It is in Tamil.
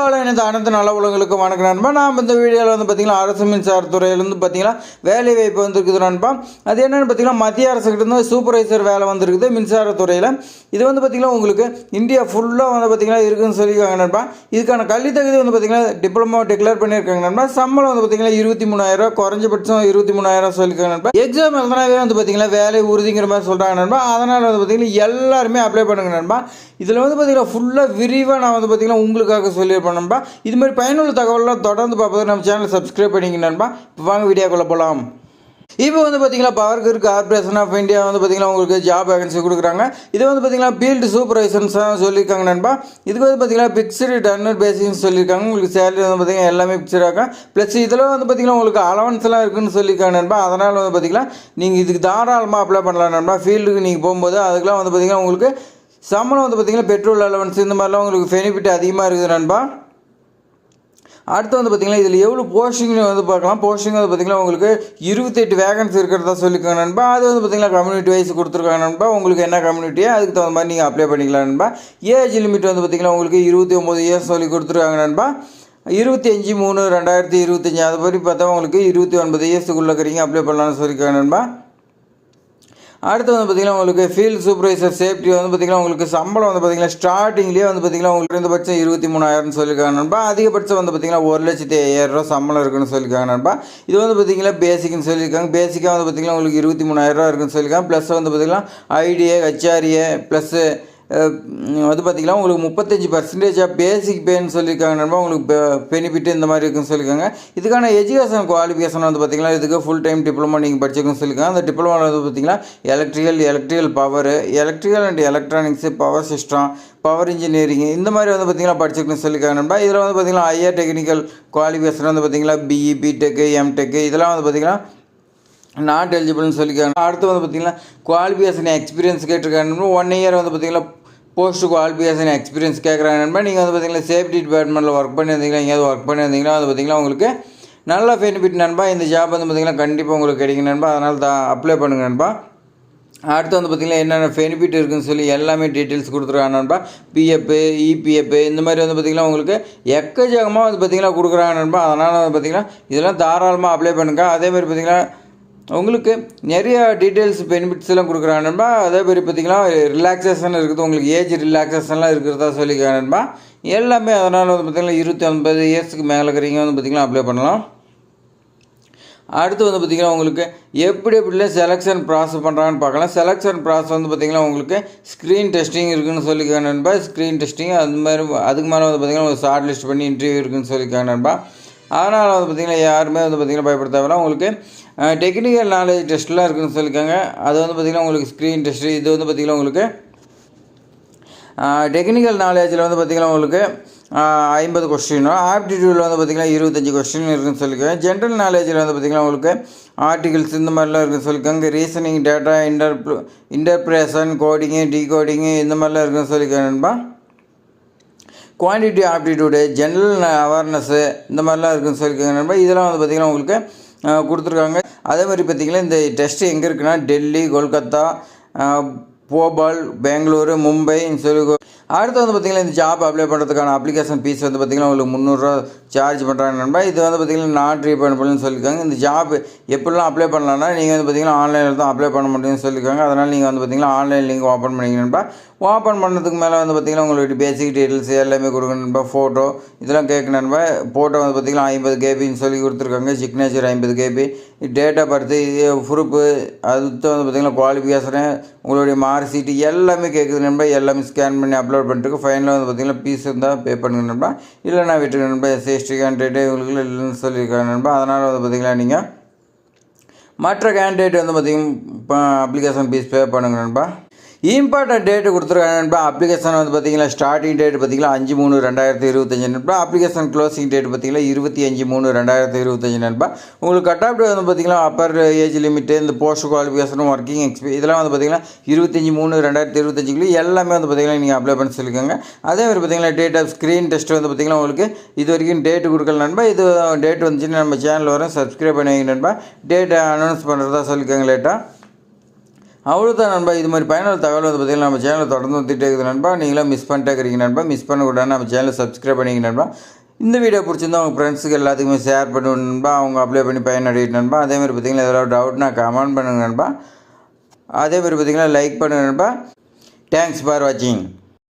அன்பால் இணைந்த அனைத்து நல்ல உலகளுக்கு வணக்கம் நண்பா. நாம் இந்த வீடியோவில் வந்து பார்த்திங்கன்னா அரசு மின்சாரத்துறையிலேருந்து பார்த்திங்கன்னா வேலை வாய்ப்பு வந்துருக்குது நண்பா. அது என்னென்னு பார்த்திங்கன்னா மத்திய அரசுக்கிட்ட சூப்பர்வைசர் வேலை வந்துருக்குது மின்சாரத்துறையில். இது வந்து பார்த்திங்கன்னா உங்களுக்கு இந்தியா ஃபுல்லாக வந்து பார்த்திங்கன்னா இருக்குதுன்னு சொல்லியிருக்காங்க நண்பா. இதுக்கான கல்வி தகுதி வந்து பார்த்திங்கன்னா டிப்ளமோ டிக்ளேர் பண்ணியிருக்காங்க நண்பா. சம்பளம் வந்து பார்த்திங்கன்னா 23,000, குறைஞ்சபட்சம் 23,000 சொல்லியிருக்காங்க நண்பா. எக்ஸாம் எழுதினாவே வந்து பார்த்திங்கன்னா வேலை உறுதிங்கிற மாதிரி சொல்கிறாங்க நண்பா. அதனால் வந்து பார்த்திங்கன்னா எல்லாருமே அப்ளை பண்ணுங்க நண்பா. இதில் வந்து பார்த்திங்கன்னா ஃபுல்லாக விரிவாக நான் வந்து பார்த்திங்கன்னா உங்களுக்காக சொல்லியிருப்பேன் நண்பா. இது மாதிரி பயனுள்ள தகவலாம் தொடர்ந்து பார்ப்பது நம்ம சேனல் சப்ஸ்கிரைப் பண்ணிங்க நண்பா. இப்போ வாங்க வீடியோக்குள்ளே போகலாம். இப்போ வந்து பார்த்திங்கன்னா power grid corporation of India வந்து பார்த்திங்கன்னா உங்களுக்கு ஜாப் வேகன்சி கொடுக்குறாங்க. இது வந்து பார்த்திங்கன்னா ஃபீல்டு சூப்பர்வைசர்ஸாக சொல்லியிருக்காங்க நண்பா. இதுக்கு வந்து பார்த்திங்கன்னா ஃபிக்ஸ்டு டர்னர் பேசிக்னு சொல்லியிருக்காங்க. உங்களுக்கு சேலரி வந்து பார்த்திங்கன்னா எல்லாமே ஃபிக்ஸ்டாக ப்ளஸ் இதில் வந்து பார்த்திங்கன்னா உங்களுக்கு அலவன்ஸ்லாம் இருக்குதுன்னு சொல்லியிருக்காங்க நண்பா. அதனால் வந்து பார்த்திங்கன்னா நீங்கள் இதுக்கு தாராளமாக அப்ளை பண்ணலாம் நண்பா. ஃபீல்டுக்கு நீங்கள் போகும்போது அதுக்கெலாம் வந்து பார்த்திங்கன்னா உங்களுக்கு சம்பளம் வந்து பார்த்திங்கன்னா பெட்ரோல் அலவன்ஸ் இந்த மாதிரிலாம் உங்களுக்கு பெனிஃபிட் அதிகமாக இருக்குது நண்பா. அடுத்து வந்து பார்த்திங்கன்னா இதில் எவ்வளோ போஸ்டிங்னு வந்து பார்க்கலாம். போஸ்டிங் வந்து பார்த்திங்கன்னா உங்களுக்கு 28 வேகன்சி இருக்கிறதா சொல்லியிருக்காங்க நண்பா. அது வந்து பார்த்திங்கன்னா கம்யூனிட்டி வைஸ் கொடுத்துருக்காங்க நண்பா. உங்களுக்கு என்ன கம்யூனிட்டியோ அதுக்கு தகுந்த மாதிரி நீங்கள் அப்ளை பண்ணிக்கலாம் நண்பா. ஏஜ் லிமிட் வந்து பார்த்திங்கன்னா உங்களுக்கு 29 இயர்ஸ் சொல்லி கொடுத்துருக்காங்க நண்பா. 25/3/2025 அது மாதிரி பார்த்தா உங்களுக்கு 29 இயர்ஸுக்குள்ளே இருக்கிறீங்க அப்ளை பண்ணலாம்னு சொல்லியிருக்காங்க நண்பா. அடுத்து வந்து பார்த்திங்கன்னா உங்களுக்கு ஃபீல்டு சூப்பர்வைசர் சேஃப்டி வந்து பார்த்திங்கன்னா உங்களுக்கு சம்பளம் வந்து பார்த்திங்கன்னா ஸ்டார்டிங்லேயே வந்து பார்த்திங்கன்னா உங்களுக்கு குறைந்தபட்சம் 23,000 சொல்லியிருக்காங்க நண்பா. அதிகபட்சம் வந்து பார்த்திங்கன்னா 1,05,000 சம்பளம் இருக்குன்னு சொல்லியிருக்காங்க நண்பா. இது வந்து பார்த்திங்கன்னா பேசிக்னு சொல்லியிருக்காங்க. பேசிக்காக வந்து பார்த்திங்கன்னா உங்களுக்கு 23,000 இருக்குன்னு சொல்லியிருக்காங்க. ப்ளஸ் வந்து பார்த்திங்கன்னா ஐடிஏ ஹெச்ஆர்ஏ ப்ளஸ்ஸு வந்து பார்த்திங்கன்னா உங்களுக்கு 35% பேசிக் பேன்னு சொல்லியிருக்காங்க நண்பா. உங்களுக்கு பெனிஃபிட் இந்த மாதிரி இருக்குன்னு சொல்லியிருக்காங்க. இதுக்கான எஜுகேஷன் குவாலிஃபிகேஷன் வந்து பார்த்திங்கன்னா இதுக்கு ஃபுல் டைம் டிப்ளமோ நீங்கள் படிச்சிருக்குன்னு சொல்லியிருக்காங்க. அந்த டிப்ளமோவில் வந்து பார்த்திங்கன்னா electrical power, electrical and electronics, power system, power engineering இந்த மாதிரி வந்து பார்த்திங்கன்னா படிச்சிருக்குன்னு சொல்லியிருக்காங்க நண்பா. இதில் வந்து பார்த்திங்கன்னா ஹையர் டெக்னிக்கல் குவாலிஃபிகேஷன் வந்து பார்த்திங்கன்னா பிஇ, பிடெக்கு, எம்டெக்கு இதெல்லாம் வந்து பார்த்திங்கன்னா நாட் எலிஜிபிள்னு சொல்லியிருக்காங்க. அடுத்து வந்து பார்த்திங்கன்னா குவாலிஃபிகேஷன் எக்ஸ்பீரியன்ஸ் கேட்டிருக்காங்க. 1 இயர் வந்து பார்த்திங்கன்னா போஸ்ட் குவாலிஃபிகேஷன் எக்ஸ்பீரியன்ஸ் கேட்குறாங்க நண்பா. நீங்கள் வந்து பார்த்திங்கன்னா சேஃப்டி டிபார்ட்மெண்ட்டில் ஒர்க் பண்ணியிருந்தீங்கன்னா எங்கேயாவது ஒர்க் பண்ணியிருந்தீங்கன்னா வந்து பார்த்திங்கன்னா உங்களுக்கு நல்ல பெனிஃபிட் நண்பா. இந்த ஜாப் வந்து பார்த்திங்கன்னா கண்டிப்பாக உங்களுக்கு கிடைக்கும் நண்பா. அதனால் அப்ளை பண்ணுங்க நண்பா. அடுத்து வந்து பார்த்திங்கன்னா என்னென்ன பெனிஃபிட் இருக்குதுன்னு சொல்லி எல்லாமே டீட்டெயில்ஸ் கொடுத்துருக்காங்க நண்பா. பிஎஃப், இபிஎஃப் இந்த மாதிரி வந்து பார்த்திங்கன்னா உங்களுக்கு எக்கச்சக்கமாக வந்து பார்த்திங்கன்னா கொடுக்குறாங்க நண்பா. அதனால் வந்து பார்த்திங்கன்னா இதெல்லாம் தாராளமாக அப்ளை பண்ணுங்க. அதேமாதிரி பார்த்திங்கன்னா உங்களுக்கு நிறைய டீட்டெயில்ஸ் பெனிஃபிட்ஸ் எல்லாம் கொடுக்குறாங்க நண்பா. அதே மாதிரி பார்த்திங்கன்னா ரிலாக்ஸேஷன் இருக்குது. உங்களுக்கு ஏஜ் ரிலாக்ஸேஷன்லாம் இருக்கிறதா சொல்லியிருக்காங்க நண்பா. எல்லாமே அதனால் வந்து பார்த்திங்கன்னா 29 இயர்ஸுக்கு மேலே இருக்கிறீங்க வந்து பார்த்திங்கன்னா அப்ளை பண்ணலாம். அடுத்து வந்து பார்த்திங்கன்னா உங்களுக்கு எப்படிலாம் செலெக்ஷன் ப்ராசஸ் பண்ணுறாங்கன்னு பார்க்கலாம். செலெக்ஷன் ப்ராசஸ் வந்து பார்த்திங்கன்னா உங்களுக்கு ஸ்க்ரீன் டெஸ்டிங் இருக்குதுன்னு சொல்லியிருக்காங்க நண்பா. ஸ்க்ரீன் டெஸ்டிங் அது மாதிரி அதுக்கு மேலே வந்து பார்த்திங்கன்னா ஒரு ஷார்ட் லிஸ்ட் பண்ணி இன்டர்வியூ இருக்குதுன்னு சொல்லியிருக்காங்க நண்பா. அதனால் வந்து பார்த்திங்கன்னா யாருமே வந்து பார்த்திங்கன்னா பயப்பட தேவையில்ல. உங்களுக்கு டெக்னிக்கல் நாலேஜ் டெஸ்ட்லாம் இருக்குதுன்னு சொல்லியிருக்காங்க. அது வந்து பார்த்திங்கன்னா உங்களுக்கு ஸ்க்ரீன் டெஸ்ட்டு இது வந்து பார்த்திங்கன்னா உங்களுக்கு டெக்னிக்கல் நாலேஜில் வந்து பார்த்திங்கன்னா உங்களுக்கு 50 கொஸ்டினும், ஆப்டிடியூடில் வந்து பார்த்திங்கன்னா 25 கொஸ்டின் இருக்குதுன்னு சொல்லியிருக்காங்க. ஜென்ரல் நாலேஜில் வந்து பார்த்திங்கன்னா உங்களுக்கு ஆர்டிகல்ஸ் இந்த மாதிரிலாம் இருக்குதுன்னு சொல்லியிருக்காங்க. ரீசனிங், டேட்டா இன்டர்பிரேஷன், கோடிங்கு, டிகோடிங்கு இந்த மாதிரிலாம் இருக்குதுன்னு சொல்லியிருக்காங்க நண்பா. குவான்டிட்டி ஆப்டிடியூடு, ஜென்ரல் அவேர்னஸ்ஸு இந்த மாதிரிலாம் இருக்குதுன்னு சொல்லியிருக்காங்க நண்பா. இதெல்லாம் வந்து பார்த்திங்கன்னா உங்களுக்கு கொடுத்துருக்காங்க. அதே மாதிரி பார்த்திங்கன்னா இந்த டெஸ்ட்டு எங்கே இருக்குன்னா டெல்லி, கொல்கத்தா, போபால், பெங்களூரு, மும்பைன்னு சொல்லி. அடுத்து வந்து பார்த்திங்கன்னா இந்த ஜாப் அப்ளை பண்ணுறதுக்கான அப்ளிகேஷன் ஃபீஸ் வந்து பார்த்திங்கன்னா உங்களுக்கு 300 சார்ஜ் பண்ணுறாங்க நண்பா. இது வந்து பார்த்திங்கன்னா நாட் ரீஃபண்டபிள்னு சொல்லியிருக்காங்க. இந்த ஜாப் எப்படிலாம் அப்ளை பண்ணலாம்னா நீங்கள் வந்து பார்த்திங்கன்னா ஆன்லைனில் தான் அப்ளை பண்ண முடியும்னு சொல்லியிருக்காங்க. அதனால் நீங்கள் வந்து பார்த்திங்கன்னா ஆன்லைன் லிங்க் ஓப்பன் பண்ணிங்க நண்பா. ஓப்பன் பண்ணுறதுக்கு மேலே வந்து பார்த்திங்கன்னா உங்களுக்கு பேசிக் டீட்டெயில்ஸ் எல்லாமே கொடுக்கணும் நண்பா. ஃபோட்டோ இதெல்லாம் கேட்கணும் நண்பா. ஃபோட்டோ வந்து பார்த்திங்கன்னா 50 கேபின்னு சொல்லி கொடுத்துருக்காங்க. Signature 50 KB, date of birth, proof, அடுத்து வந்து பார்த்திங்கன்னா குவாலிஃபிகேஷனு, உங்களுடைய மார்க் ஷீட்டு எல்லாமே கேட்குது நண்பா. எல்லாமே ஸ்கேன் பண்ணி அப்லோட் பண்ணிட்டு ஃபைனலாக வந்து பார்த்திங்கன்னா ஃபீஸ் இருந்தால் பே பண்ணுங்க நண்பா. இல்லைனா விட்டுருங்க நண்பா. எஸ்சி கேண்டிடேட்டு உங்களுக்கு இல்லைன்னு சொல்லியிருக்காங்க நண்பா. அதனால் வந்து பார்த்திங்கன்னா நீங்கள் மற்ற கேண்டிடேட் வந்து பார்த்திங்கன்னா அப்ளிகேஷன் ஃபீஸ் பே பண்ணுங்க நண்பா. இம்பார்ட்டன்ட் டேட்டு கொடுத்துருக்காங்க நண்பா. அப்ளிகேஷன் வந்து பார்த்திங்கன்னா ஸ்டார்டிங் டேட் பார்த்திங்கன்னா 5/3/2025 நண்பா. அப்ளிகேஷன் க்ளோசிங் டேட் பார்த்திங்கன்னா 25/3/2025 நண்பா. உங்களுக்கு கட் ஆஃப் வந்து பார்த்திங்கன்னா அப்பர் ஏஜ் லிமிட்டு, இந்த போஸ்ட் குவாலிஃபிகேஷனும், ஒர்க்கிங் இதெல்லாம் வந்து பார்த்திங்கன்னா 25/3/2025 எல்லாமே வந்து பார்த்திங்கன்னா நீங்கள் அப்ளை பண்ணி சொல்லிக்கோங்க. அதே மாதிரி பார்த்திங்கன்னா டேட் ஆஃப் ஸ்க்ரீன் டெஸ்ட் வந்து பார்த்திங்கன்னா உங்களுக்கு இது வரைக்கும் டேட்டு கொடுக்கல நண்பா. இது டேட் வந்துச்சுன்னா நம்ம சேனல் வரும், சப்ஸ்கிரைப் பண்ணி வைங்க நண்பா. டேட்டை அனௌன்ஸ் பண்ணுறதா சொல்லிக்கோங்க லேட்டாக. அவ்வளோதான் நண்பா. இது மாதிரி பயனுள்ள தகவல் வந்து பார்த்திங்கன்னா நம்ம சேனலில் தொடர்ந்து வந்துகிட்டே இருக்குது நண்பா. நீங்களும் மிஸ் பண்ணிட்டே இருக்கிறீங்க நண்பா. மிஸ் பண்ணக்கூடாது நம்ம சேனலை சப்ஸ்கிரைப் பண்ணிங்க நண்பா. இந்த வீடியோ பிடிச்சிருந்தா உங்கள் ஃப்ரெண்ட்ஸுக்கு எல்லாத்துக்குமே ஷேர் பண்ணுவோம் நண்பா. அவங்க அப்ளை பண்ணி பயனடையிட்டு நண்பா. அதேமாதிரி பார்த்திங்கன்னா எதாவது டவுட்னா கமெண்ட் பண்ணுங்க நண்பா. அதேமாதிரி பார்த்திங்கன்னா லைக் பண்ணுங்க நண்பா. தேங்க்ஸ் ஃபார் வாட்சிங்.